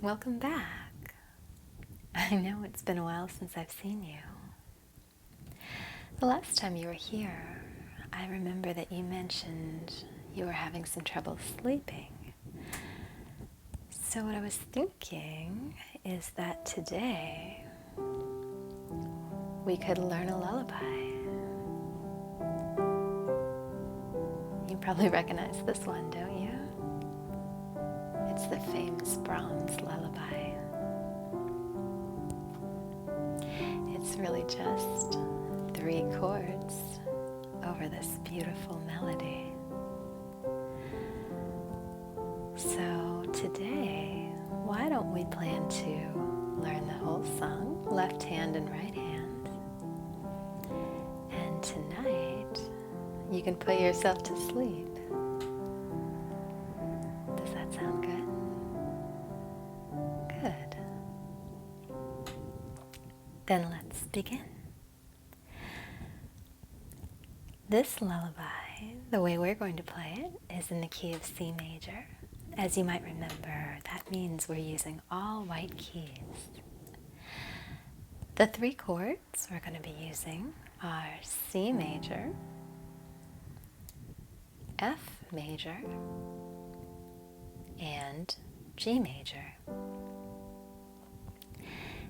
Welcome back. I know it's been a while since I've seen you. The last time you were here, I remember that you mentioned you were having some trouble sleeping. So what I was thinking is that today we could learn a lullaby. You probably recognize this one, don't you? It's the famous Brahms lullaby. It's really just 3 chords over this beautiful melody. So today, why don't we plan to learn the whole song, left hand and right hand. And tonight, you can put yourself to sleep. Does that sound good? Good. Then let's begin. This lullaby, the way we're going to play it, is in the key of C major. As you might remember, that means we're using all white keys. The 3 chords we're going to be using are C major, F major, and G major.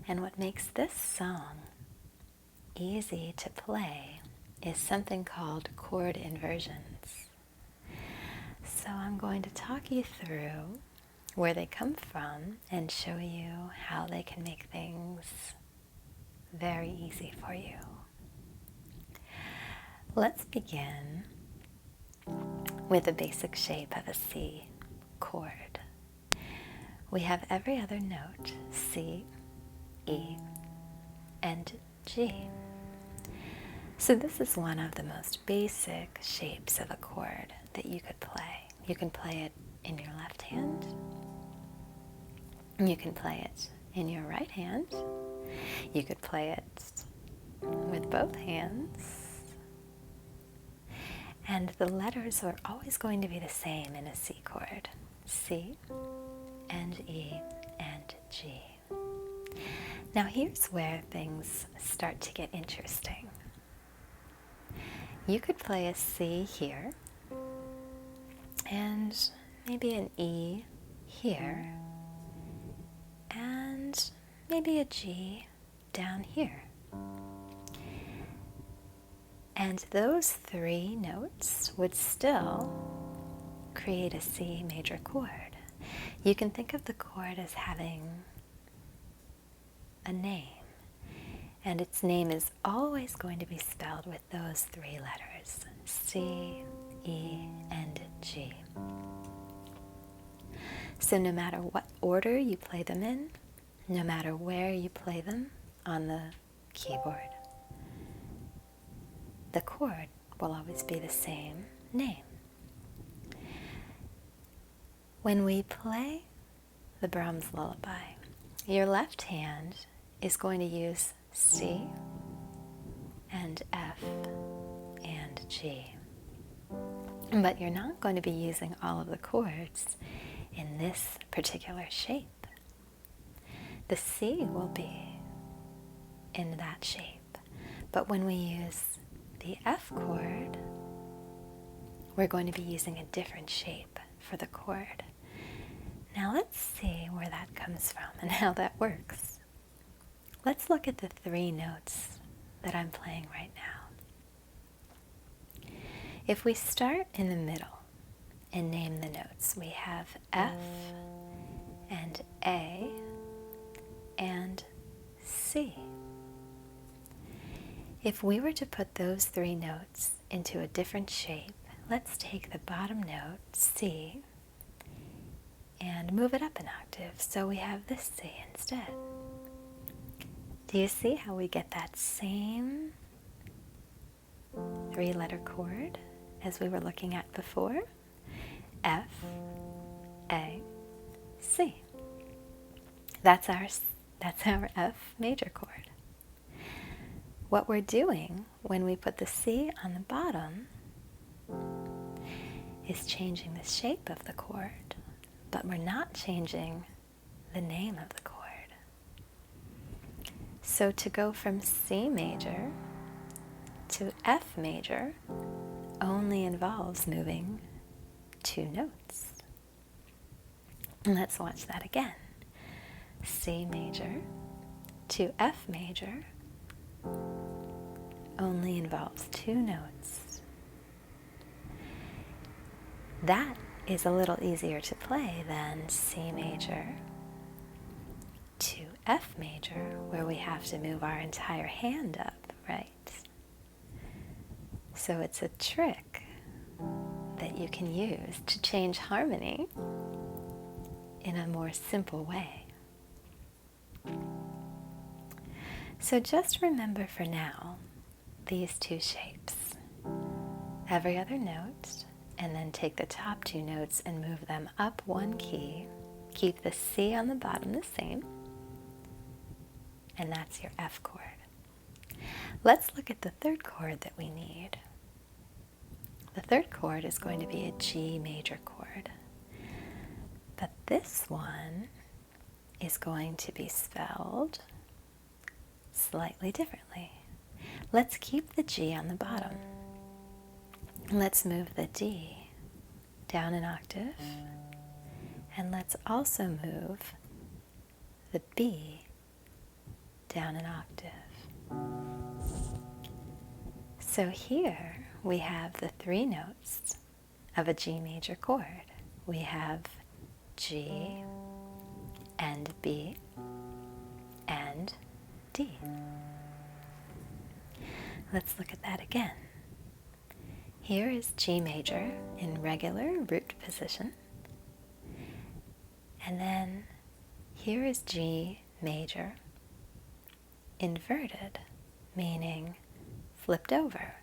And what makes this song easy to play is something called chord inversions. So I'm going to talk you through where they come from and show you how they can make things very easy for you. Let's begin with a basic shape of a C chord. We have every other note, C, E, and G. So this is one of the most basic shapes of a chord that you could play. You can play it in your left hand. You can play it in your right hand. You could play it with both hands. And the letters are always going to be the same in a C chord. C and E and G. Now here's where things start to get interesting. You could play a C here, and maybe an E here, and maybe a G down here. And those 3 notes would still create a C major chord. You can think of the chord as having a name, and its name is always going to be spelled with those 3 letters, C, E, and G. So no matter what order you play them in, no matter where you play them on the keyboard, the chord will always be the same name. When we play the Brahms lullaby, your left hand is going to use C and F and G. But you're not going to be using all of the chords in this particular shape. The C will be in that shape, but when we use the F chord, we're going to be using a different shape for the chord. Now let's see where that comes from and how that works. Let's look at the 3 notes that I'm playing right now. If we start in the middle and name the notes, we have F and A and C. If we were to put those 3 notes into a different shape, let's take the bottom note, C, and move it up an octave so we have this C instead. Do you see how we get that same 3-letter chord as we were looking at before? F, A, C. That's our F major chord. What we're doing when we put the C on the bottom is changing the shape of the chord, but we're not changing the name of the chord. So to go from C major to F major only involves moving 2 notes. Let's watch that again. C major to F major only involves 2 notes. That is a little easier to play than C major to F major, where we have to move our entire hand up, right? So it's a trick that you can use to change harmony in a more simple way. So just remember for now these 2 shapes. Every other note, and then take the top 2 notes and move them up 1 key. Keep the C on the bottom the same, and that's your F chord. Let's look at the 3rd chord that we need. The 3rd chord is going to be a G major chord, but this one is going to be spelled slightly differently. Let's keep the G on the bottom. Let's move the D down an octave, and let's also move the B down an octave. So here we have the 3 notes of a G major chord. We have G and B and D. Let's look at that again. Here is G major in regular root position. And then here is G major inverted, meaning flipped over.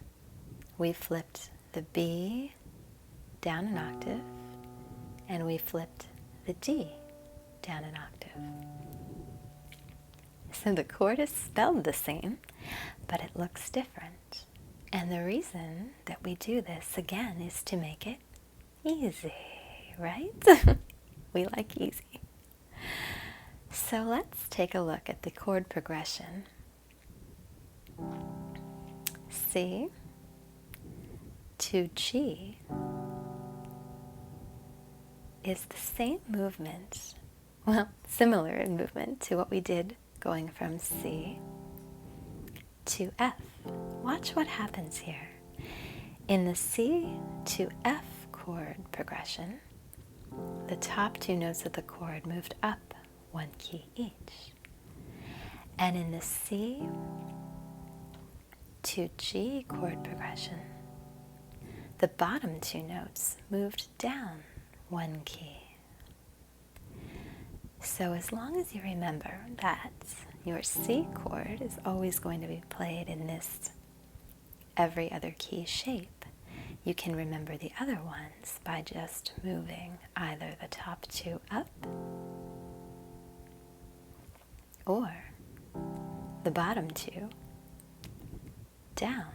We flipped the B down an octave, and we flipped the D down an octave. So the chord is spelled the same, but it looks different. And the reason that we do this again is to make it easy, right? We like easy. So let's take a look at the chord progression. C to G is the same movement, well, similar in movement to what we did going from C to F. Watch what happens here. In the C to F chord progression, the top 2 notes of the chord moved up 1 key each. And in the C to G chord progression, the bottom 2 notes moved down 1 key. So as long as you remember that your C chord is always going to be played in this every other key shape, you can remember the other ones by just moving either the top 2 up or the bottom 2 down.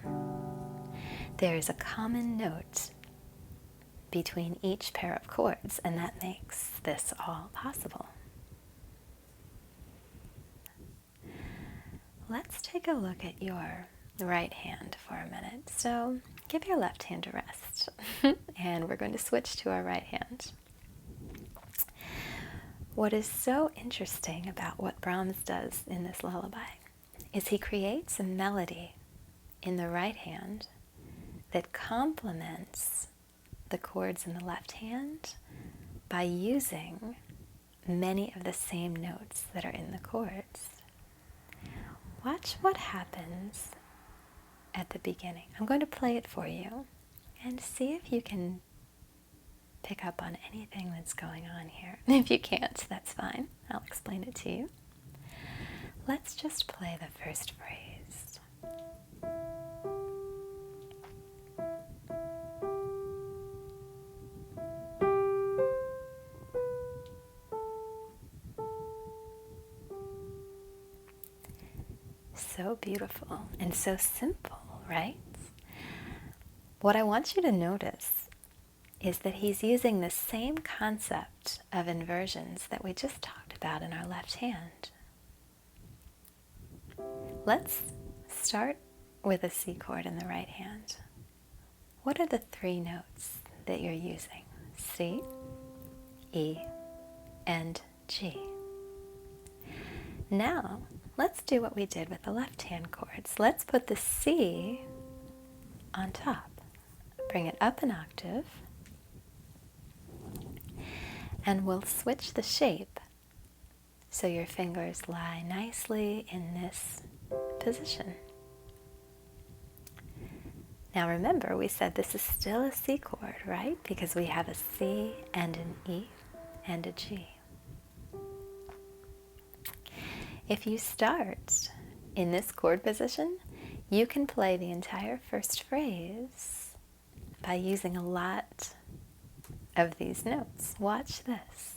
There is a common note between each pair of chords, and that makes this all possible. Let's take a look at your right hand for a minute. So give your left hand a rest, and we're going to switch to our right hand. What is so interesting about what Brahms does in this lullaby is he creates a melody in the right hand that complements the chords in the left hand by using many of the same notes that are in the chords. Watch what happens at the beginning. I'm going to play it for you and see if you can pick up on anything that's going on here. If you can't, that's fine. I'll explain it to you. Let's just play the first phrase. So beautiful and so simple, right? What I want you to notice is that he's using the same concept of inversions that we just talked about in our left hand. Let's start with a C chord in the right hand. What are the three notes that you're using? C, E, and G. Now, let's do what we did with the left hand chords. Let's put the C on top. Bring it up an octave, and we'll switch the shape so your fingers lie nicely in this position. Now remember, we said this is still a C chord, right? Because we have a C and an E and a G. If you start in this chord position, you can play the entire first phrase by using a lot of these notes. Watch this.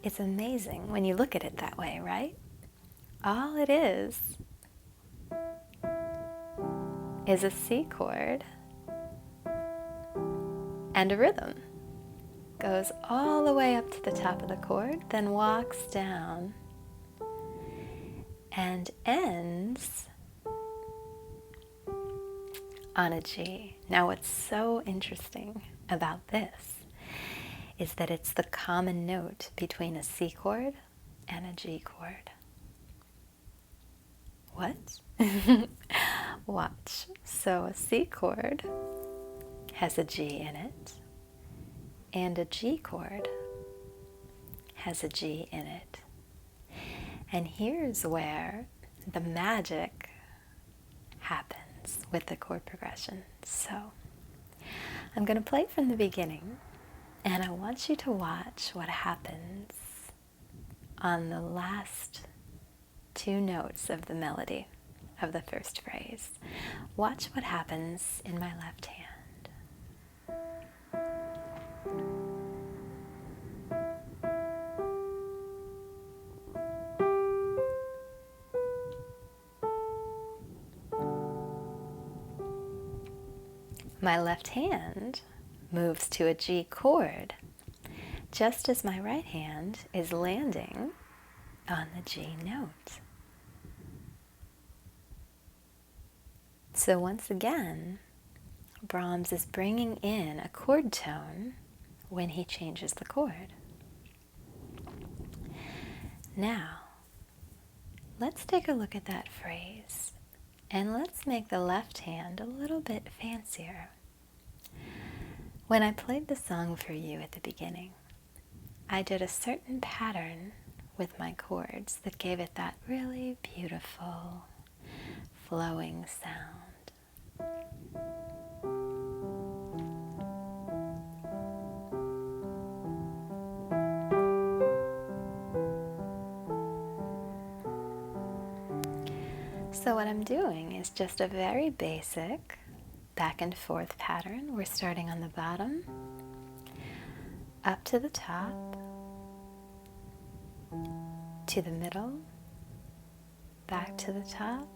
It's amazing when you look at it that way, right? All it is a C chord and a rhythm. Goes all the way up to the top of the chord, then walks down and ends on a G. Now what's so interesting about this is that it's the common note between a C chord and a G chord. What? Watch. So a C chord has a G in it, and a G chord has a G in it. And here's where the magic happens with the chord progression. So I'm going to play from the beginning, and I want you to watch what happens on the last two notes of the melody of the first phrase. Watch what happens in my left hand. My left hand moves to a G chord, just as my right hand is landing on the G note. So once again, Brahms is bringing in a chord tone when he changes the chord. Now, let's take a look at that phrase, and let's make the left hand a little bit fancier. When I played the song for you at the beginning, I did a certain pattern with my chords that gave it that really beautiful, flowing sound. So what I'm doing is just a very basic back and forth pattern. We're starting on the bottom, up to the top, to the middle, back to the top,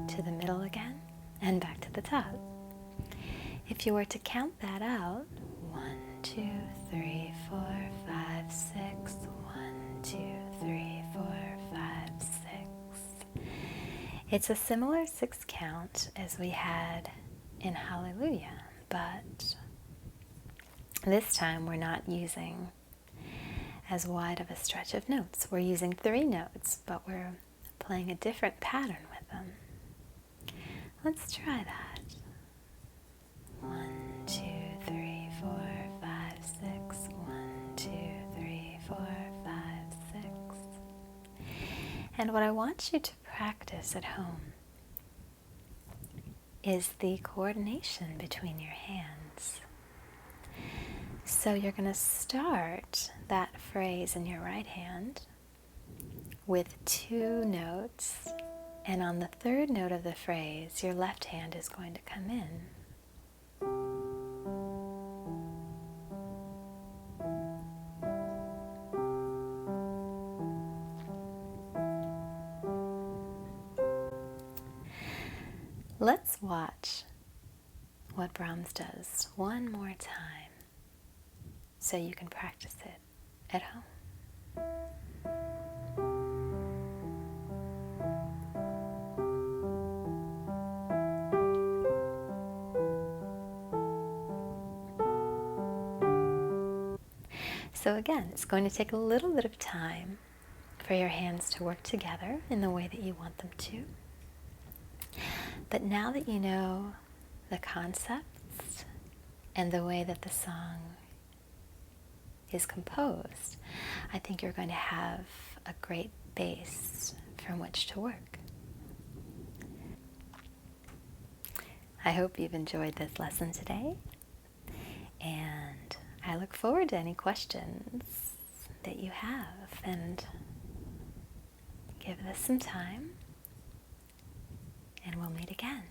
to the middle again, and back to the top. If you were to count that out, 1, 2, 3, 4, 5, 6, 1, 2, 3, 4, 5, 6. It's a similar 6 count as we had in Hallelujah, but this time we're not using as wide of a stretch of notes. We're using 3 notes, but we're playing a different pattern with them. Let's try that. 1, 2, 3, 4, 5, 6. 1, 2, 3, 4, 5, 6. And what I want you to practice at home is the coordination between your hands. So you're going to start that phrase in your right hand with 2 notes, and on the 3rd note of the phrase, your left hand is going to come in. Let's watch what Brahms does one more time so you can practice it at home. So again, it's going to take a little bit of time for your hands to work together in the way that you want them to. But now that you know the concepts and the way that the song is composed, I think you're going to have a great base from which to work. I hope you've enjoyed this lesson today, and I look forward to any questions that you have, and give this some time, and we'll meet again.